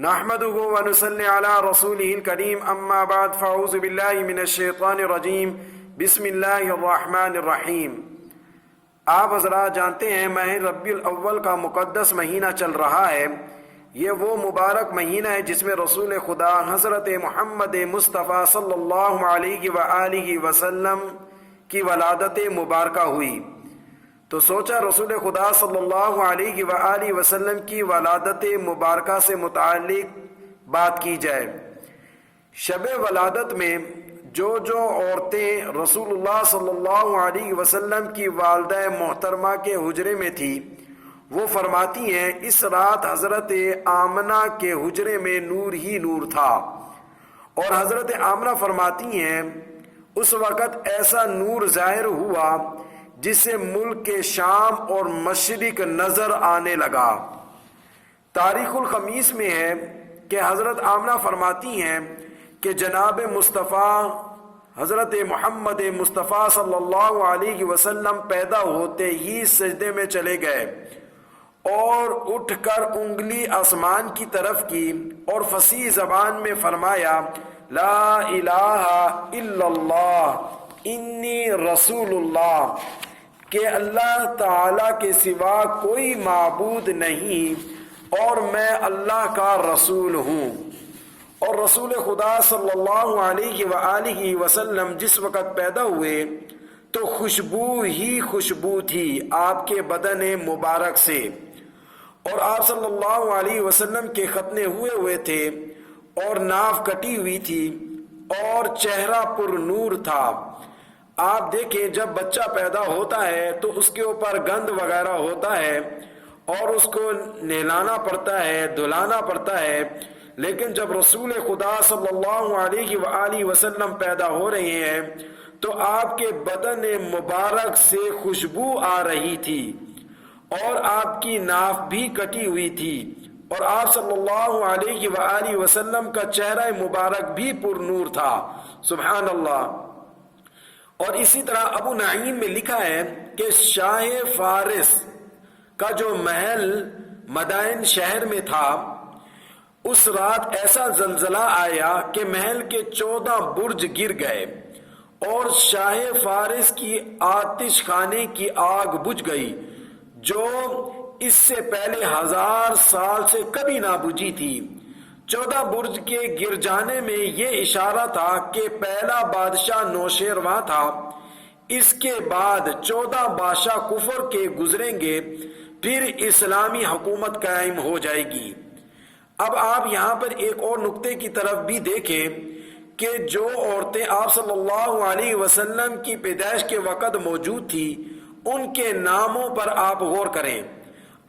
نحمده ونصلي على رسوله الكريم اما بعد فاعوذ بالله من الشیطان الرجیم بسم اللہ الرحمن الرحیم۔ آپ حضرات جانتے ہیں ماہ ربیع الاول کا مقدس مہینہ چل رہا ہے۔ یہ وہ مبارک مہینہ ہے جس میں رسول خدا حضرت محمد مصطفیٰ صلی اللہ علیہ وآلہ وسلم کی ولادت مبارکہ ہوئی، تو سوچا رسول خدا صلی اللہ علیہ وآلہ وسلم کی ولادت مبارکہ سے متعلق بات کی جائے۔ شب ولادت میں جو عورتیں رسول اللہ صلی اللہ علیہ وسلم کی والدہ محترمہ کے حجرے میں تھی، وہ فرماتی ہیں اس رات حضرت آمنہ کے حجرے میں نور ہی نور تھا، اور حضرت آمنہ فرماتی ہیں اس وقت ایسا نور ظاہر ہوا جس سے ملک کے شام اور مشرق نظر آنے لگا۔ تاریخ الخمیس میں ہے کہ حضرت آمنہ فرماتی ہیں کہ جناب مصطفیٰ حضرت محمد مصطفیٰ صلی اللہ علیہ وسلم پیدا ہوتے ہی سجدے میں چلے گئے اور اٹھ کر انگلی آسمان کی طرف کی اور فصیح زبان میں فرمایا لا الہ الا اللہ انی رسول اللہ، کہ اللہ تعالی کے سوا کوئی معبود نہیں اور میں اللہ کا رسول ہوں۔ اور رسول خدا صلی اللہ علیہ وآلہ وسلم جس وقت پیدا ہوئے تو خوشبو ہی خوشبو تھی آپ کے بدن مبارک سے، اور آپ صلی اللہ علیہ وسلم کے ختنے ہوئے تھے اور ناف کٹی ہوئی تھی اور چہرہ پر نور تھا۔ آپ دیکھیں جب بچہ پیدا ہوتا ہے تو اس کے اوپر گند وغیرہ ہوتا ہے اور اس کو نہلانا پڑتا ہے، دھلانا پڑتا ہے، لیکن جب رسول خدا صلی اللہ علیہ وآلہ وسلم پیدا ہو رہے ہیں تو آپ کے بدن مبارک سے خوشبو آ رہی تھی اور آپ کی ناف بھی کٹی ہوئی تھی، اور آپ صلی اللہ علیہ وآلہ وسلم کا چہرہ مبارک بھی پر نور تھا۔ سبحان اللہ۔ اور اسی طرح ابو نعیم میں لکھا ہے کہ شاہ فارس کا جو محل مدائن شہر میں تھا، اس رات ایسا زلزلہ آیا کہ محل کے 14 برج گر گئے اور شاہ فارس کی آتش خانے کی آگ بجھ گئی جو اس سے پہلے 1000 سال سے کبھی نہ بجھی تھی۔ 14 برج کے گر جانے میں یہ اشارہ تھا کہ پہلا بادشاہ نوشیروان تھا، اس کے بعد 14 بادشاہ کفر کے گزریں گے، پھر اسلامی حکومت قائم ہو جائے گی۔ اب آپ یہاں پر ایک اور نقطے کی طرف بھی دیکھیں کہ جو عورتیں آپ صلی اللہ علیہ وسلم کی پیدائش کے وقت موجود تھی ان کے ناموں پر آپ غور کریں۔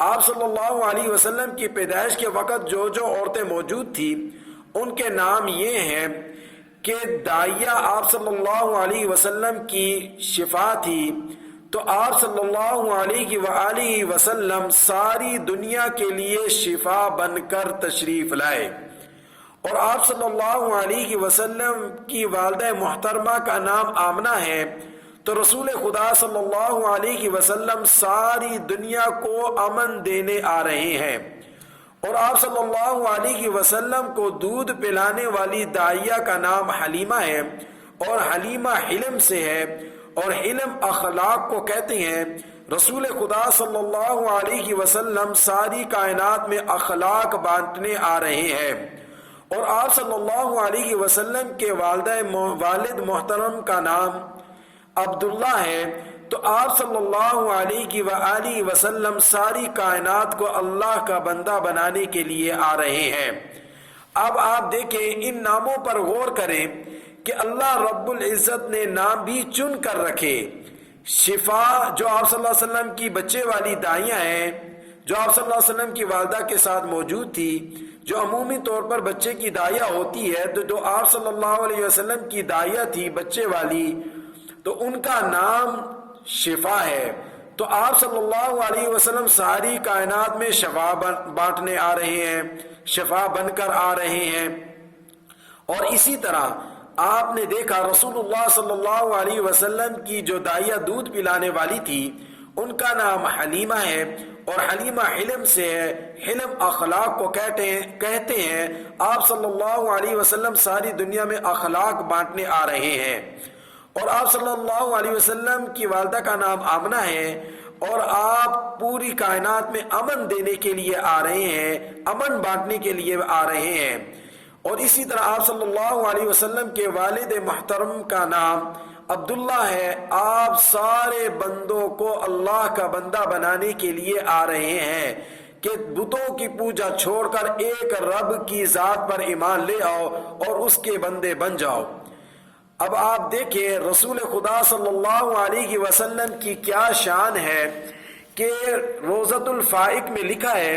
آپ صلی اللہ علیہ وسلم کی پیدائش کے وقت جو عورتیں موجود تھی ان کے نام یہ ہیں کہ دائیہ آپ صلی اللہ علیہ وسلم کی شفا تھی، تو آپ صلی اللہ علیہ وآلہ وسلم ساری دنیا کے لیے شفا بن کر تشریف لائے، اور آپ صلی اللہ علیہ وسلم کی والدہ محترمہ کا نام آمنہ ہے، تو رسول خدا صلی اللہ علیہ وسلم ساری دنیا کو امن دینے آ رہے ہیں، اور آپ صلی اللہ علیہ وسلم کو دودھ پلانے والی دائیہ کا نام حلیمہ ہے، اور حلیمہ حلم سے ہے، اور حلم اخلاق کو کہتے ہیں۔ رسول خدا صلی اللہ علیہ وسلم ساری کائنات میں اخلاق بانٹنے آ رہے ہیں، اور آپ صلی اللہ علیہ وسلم کے والد محترم کا نام عبداللہ ہے، تو آپ صلی اللہ علیہ وآلہ وسلم ساری کائنات کو اللہ کا بندہ بنانے کے لیے آ رہے ہیں۔ اب آپ دیکھیں ان ناموں پر غور کریں کہ اللہ رب العزت نے نام بھی چن کر رکھے۔ شفا جو آپ صلی اللہ علیہ وسلم کی بچے والی دائیاں ہیں، جو آپ صلی اللہ علیہ وسلم کی والدہ کے ساتھ موجود تھی، جو عمومی طور پر بچے کی دائیہ ہوتی ہے، تو جو آپ صلی اللہ علیہ وسلم کی دائیہ تھی بچے والی، تو ان کا نام شفا ہے، تو آپ صلی اللہ علیہ وسلم ساری کائنات میں شفا بانٹنے آ رہے ہیں، شفا بن کر آ رہے ہیں۔ اور اسی طرح آپ نے دیکھا رسول اللہ صلی اللہ علیہ وسلم کی جو دائیہ دودھ پلانے والی تھی ان کا نام حلیمہ ہے، اور حلیمہ حلم سے ہے۔ حلم اخلاق کو کہتے ہیں۔ آپ صلی اللہ علیہ وسلم ساری دنیا میں اخلاق بانٹنے آ رہے ہیں، اور آپ صلی اللہ علیہ وسلم کی والدہ کا نام آمنہ ہے، اور آپ پوری کائنات میں امن دینے کے لیے آ رہے ہیں، امن بانٹنے کے لیے آ رہے ہیں۔ اور اسی طرح آپ صلی اللہ علیہ وسلم کے والد محترم کا نام عبداللہ ہے۔ آپ سارے بندوں کو اللہ کا بندہ بنانے کے لیے آ رہے ہیں کہ بتوں کی پوجا چھوڑ کر ایک رب کی ذات پر ایمان لے آؤ اور اس کے بندے بن جاؤ۔ اب آپ دیکھیں رسول خدا صلی اللہ علیہ وسلم کی کیا شان ہے کہ روضۃ الفائق میں لکھا ہے،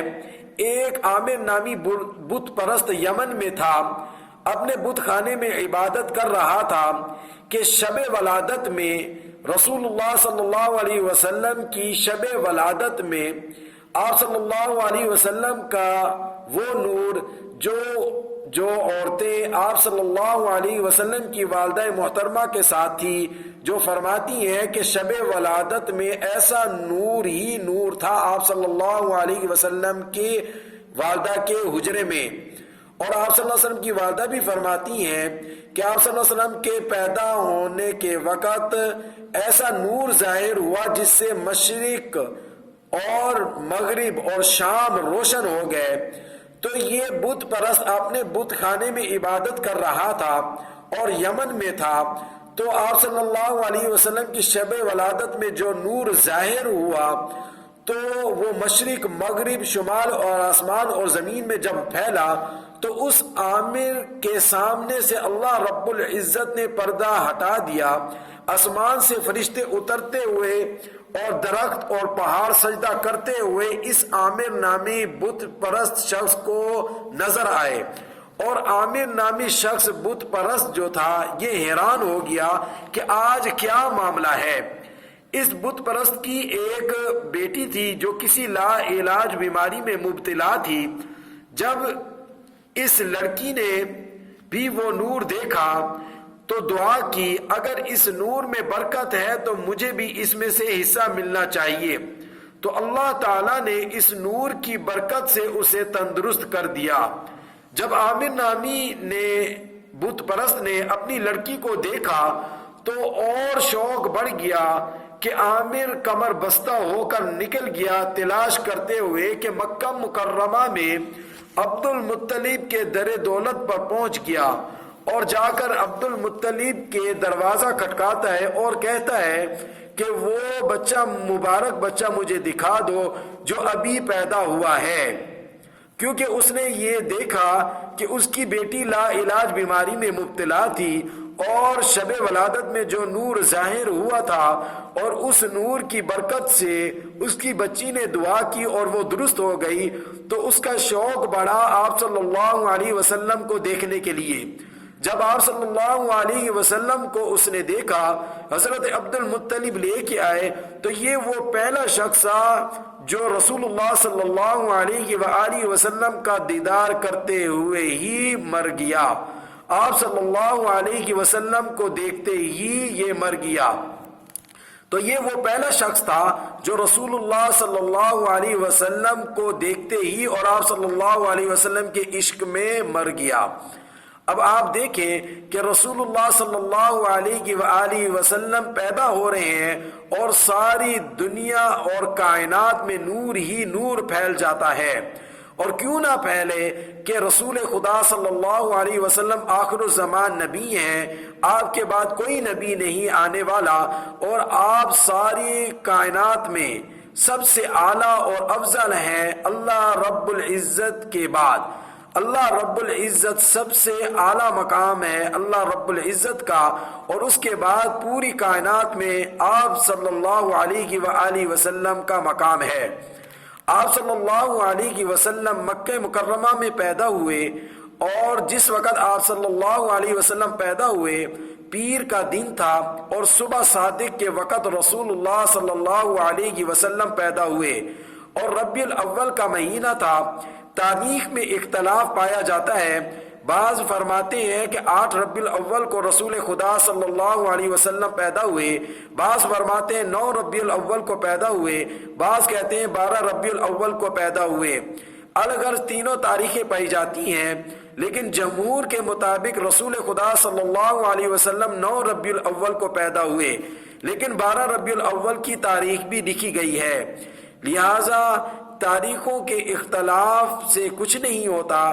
ایک عامر نامی بت پرست یمن میں تھا، اپنے بت خانے میں عبادت کر رہا تھا کہ شب ولادت میں رسول اللہ صلی اللہ علیہ وسلم کی شب ولادت میں آپ صلی اللہ علیہ وسلم کا وہ نور جو عورتیں آپ صلی اللہ علیہ وسلم کی والدہ محترمہ کے ساتھ تھی، جو فرماتی ہیں کہ شب ولادت میں ایسا نور ہی نور تھا آپ صلی اللہ علیہ وسلم کی والدہ کے حجرے میں۔ اور آپ صلی اللہ علیہ وسلم کی والدہ بھی فرماتی ہیں کہ آپ صلی اللہ علیہ وسلم کے پیدا ہونے کے وقت ایسا نور ظاہر ہوا جس سے مشرق اور مغرب اور شام روشن ہو گئے۔ تو یہ بت پرست اپنے بت خانے میں عبادت کر رہا تھا اور یمن میں تھا، تو آپ صلی اللہ علیہ وسلم کی شب ولادت میں جو نور ظاہر ہوا تو وہ مشرق مغرب شمال اور آسمان اور زمین میں جب پھیلا تو اس عامر کے سامنے سے اللہ رب العزت نے پردہ ہٹا دیا، آسمان سے فرشتے اترتے ہوئے اور درخت اور پہاڑ سجدہ کرتے ہوئے اس عامر نامی بت پرست شخص کو نظر آئے، اور عامر نامی شخص بت پرست جو تھا یہ حیران ہو گیا کہ آج کیا معاملہ ہے۔ اس بت پرست کی ایک بیٹی تھی جو کسی لا علاج بیماری میں مبتلا تھی۔ جب اس لڑکی نے بھی وہ نور دیکھا تو دعا کی، اگر اس نور میں برکت ہے تو مجھے بھی اس میں سے حصہ ملنا چاہیے۔ تو اللہ تعالیٰ نے اس نور کی برکت سے اسے تندرست کر دیا۔ جب عامر نامی نے بت پرست نے اپنی لڑکی کو دیکھا تو اور شوق بڑھ گیا کہ عامر کمر بستہ ہو کر نکل گیا تلاش کرتے ہوئے کہ مکہ مکرمہ میں عبد المطلب کے در دولت پر پہنچ گیا، اور جا کر عبد المطلب کے دروازہ کھٹکاتا ہے اور کہتا ہے کہ وہ مبارک بچہ مجھے دکھا دو جو ابھی پیدا ہوا ہے، کیونکہ اس نے یہ دیکھا کہ اس کی بیٹی لا علاج بیماری میں مبتلا تھی، اور شب ولادت میں جو نور ظاہر ہوا تھا اور اس نور کی برکت سے اس کی بچی نے دعا کی اور وہ درست ہو گئی، تو اس کا شوق بڑھا آپ صلی اللہ علیہ وسلم کو دیکھنے کے لیے۔ جب آپ صلی اللہ علیہ وسلم کو اس نے دیکھا، حضرت عبد المطلب لے کے آئے، تو یہ وہ پہلا شخص تھا جو رسول اللہ صلی اللہ علیہ وآلہ وسلم کا دیدار کرتے ہوئے ہی مر گیا۔ آپ صلی اللہ علیہ وسلم کو دیکھتے ہی یہ مر گیا۔ تو یہ وہ پہلا شخص تھا جو رسول اللہ صلی اللہ علیہ وسلم کو دیکھتے ہی اور آپ صلی اللہ علیہ وسلم کے عشق میں مر گیا۔ اب آپ دیکھیں کہ رسول اللہ صلی اللہ علیہ وآلہ وسلم پیدا ہو رہے ہیں اور ساری دنیا اور کائنات میں نور ہی نور پھیل جاتا ہے، اور کیوں نہ پھیلے کہ رسول خدا صلی اللہ علیہ وسلم آخر الزمان نبی ہیں، آپ کے بعد کوئی نبی نہیں آنے والا، اور آپ ساری کائنات میں سب سے اعلیٰ اور افضل ہیں اللہ رب العزت کے بعد۔ اللہ رب العزت سب سے اعلیٰ مقام ہے اللہ رب العزت کا، اور اس کے بعد پوری کائنات میں آپ صلی اللہ علیہ وآلہ وسلم کا مقام ہے۔ آپ صلی اللہ علیہ وسلم مکہ مکرمہ میں پیدا ہوئے، اور جس وقت آپ صلی اللہ علیہ وسلم پیدا ہوئے پیر کا دن تھا، اور صبح صادق کے وقت رسول اللہ صلی اللہ علیہ وسلم پیدا ہوئے، اور ربیع الاول کا مہینہ تھا۔ تاریخ میں اختلاف پایا جاتا ہے، بعض فرماتے ہیں کہ 8 ربیع الاول کو رسول خدا صلی اللہ علیہ وسلم پیدا ہوئے، بعض فرماتے ہیں 9 ربیع الاول کو پیدا ہوئے، بعض کہتے ہیں 12 ربیع الاول کو پیدا ہوئے۔ الغرض تینوں تاریخیں پائی جاتی ہیں، لیکن جمہور کے مطابق رسول خدا صلی اللہ علیہ وسلم 9 ربیع الاول کو پیدا ہوئے، لیکن 12 ربیع الاول کی تاریخ بھی لکھی گئی ہے۔ لہٰذا تاریخوں کے اختلاف سے کچھ نہیں ہوتا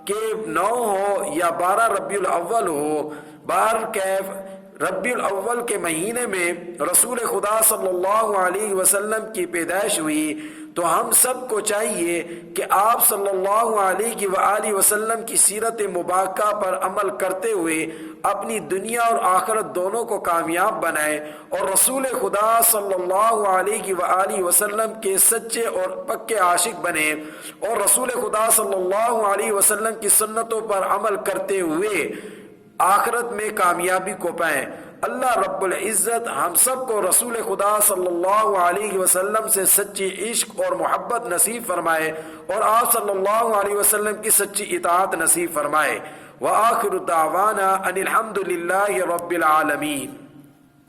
کہ 9 ہو یا 12 ربیع الاول ہو، بہرکیف ربیع الاول کے مہینے میں رسول خدا صلی اللہ علیہ وسلم کی پیدائش ہوئی، تو ہم سب کو چاہیے کہ آپ صلی اللہ علیہ وآلہ وسلم کی سیرت مبارکہ پر عمل کرتے ہوئے اپنی دنیا اور آخرت دونوں کو کامیاب بنائیں، اور رسول خدا صلی اللہ علیہ وآلہ وسلم کے سچے اور پکے عاشق بنیں، اور رسول خدا صلی اللہ علیہ وسلم کی سنتوں پر عمل کرتے ہوئے آخرت میں کامیابی کو پائیں۔ اللہ رب العزت ہم سب کو رسول خدا صلی اللہ علیہ وسلم سے سچی عشق اور محبت نصیب فرمائے، اور آپ صلی اللہ علیہ وسلم کی سچی اطاعت نصیب فرمائے۔ وآخر دعوانا ان الحمد للہ رب العالمین۔